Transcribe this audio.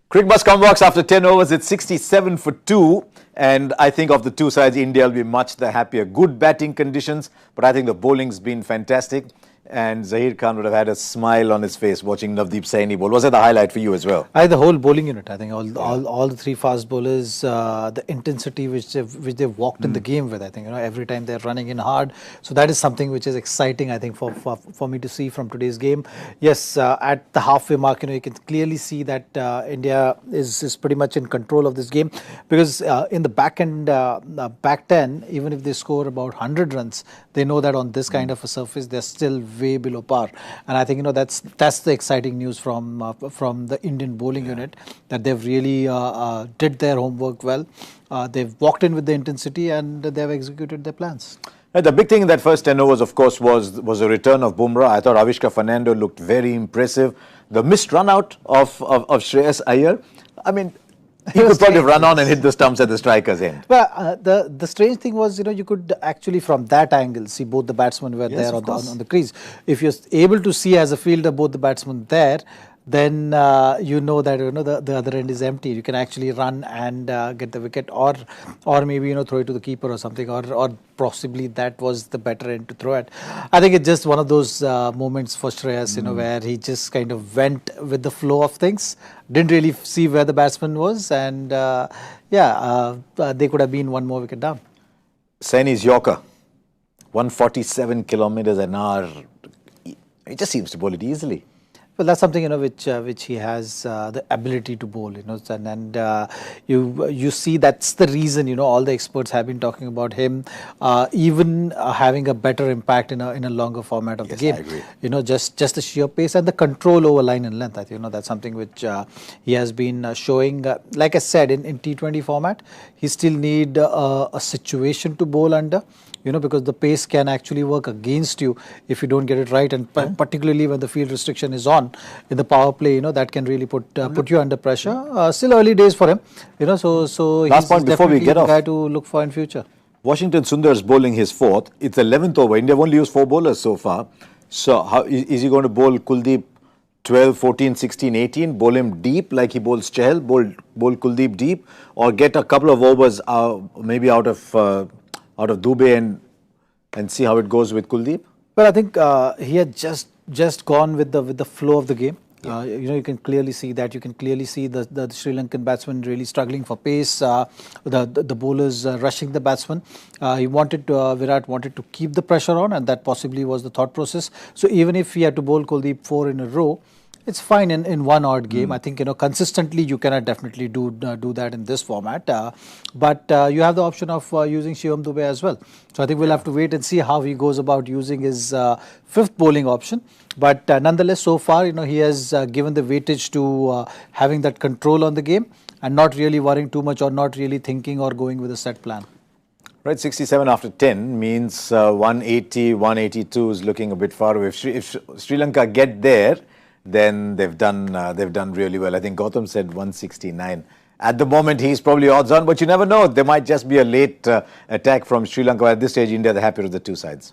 Crick Bus comebacks after 10 overs. It's 67 for 2. And I think of the two sides, India will be much the happier. Good batting conditions, but I think the bowling's been fantastic. And Zahir Khan would have had a smile on his face watching Navdeep Saini bowl. Was that the highlight for you as well? The whole bowling unit. I think all the three fast bowlers, the intensity which they've walked in the game with. I think every time they're running in hard. So that is something which is exciting. I think for me to see from today's game. Yes, at the halfway mark, you can clearly see that India is pretty much in control of this game, because in the back end, back 10, even if they score about 100 runs, they know that on this kind of a surface they're still way below par. And I think that's the exciting news from the Indian bowling unit, that they've really did their homework well. They've walked in with the intensity and they've executed their plans. The big thing in that first 10 overs, of course, was the return of Bumrah. I thought Avishka Fernando looked very impressive. The missed run out of Shreyas Iyer, I mean, he could probably run on and hit the stumps at the striker's end. But the strange thing was, you could actually from that angle see both the batsmen were there on the crease. If you're able to see as a fielder both the batsmen there, then you know that the other end is empty. You can actually run and get the wicket, or maybe throw it to the keeper or something, or possibly that was the better end to throw it. I think it's just one of those moments for Shreyas, where he just kind of went with the flow of things, didn't really see where the batsman was, and they could have been one more wicket down. Saini's Yorker, 147 kilometers an hour. He just seems to bowl it easily. Well, that's something which he has the ability to bowl, and you see that's the reason all the experts have been talking about him, even having a better impact in a longer format of the game. I agree. Just the sheer pace and the control over line and length. I think that's something which he has been showing. Like I said, in T20 format, he still need a situation to bowl under. Because the pace can actually work against you if you don't get it right, and particularly when the field restriction is on in the power play, that can really put you under pressure. Still early days for him, so last point before we get off, the guy to look for in future. Washington Sundar is bowling his fourth. It's 11th over. India have only used 4 bowlers so far. So how is he going to bowl Kuldeep 12, 14, 16, 18? Bowl him deep like he bowls Chahal. Bowl Kuldeep deep, or get a couple of overs maybe out of Dubey and see how it goes with Kuldeep? Well, I think he had just gone with the flow of the game. You can clearly see that. You can clearly see the Sri Lankan batsman really struggling for pace. The bowlers rushing the batsman. Virat wanted to keep the pressure on, and that possibly was the thought process. So even if he had to bowl Kuldeep 4 in a row, it's fine in one odd game. I think consistently you cannot definitely do that in this format. But you have the option of using Shivam Dube as well. So I think we'll have to wait and see how he goes about using his 5th bowling option. But nonetheless, so far he has given the weightage to having that control on the game and not really worrying too much, or not really thinking or going with a set plan. Right, 67 after 10 means 180, 182 is looking a bit far away. If Sri Lanka get there, then they've done really well. I think Gautam said 169. At the moment, he's probably odds on, but you never know. There might just be a late attack from Sri Lanka. At this stage, India, the happier of the two sides.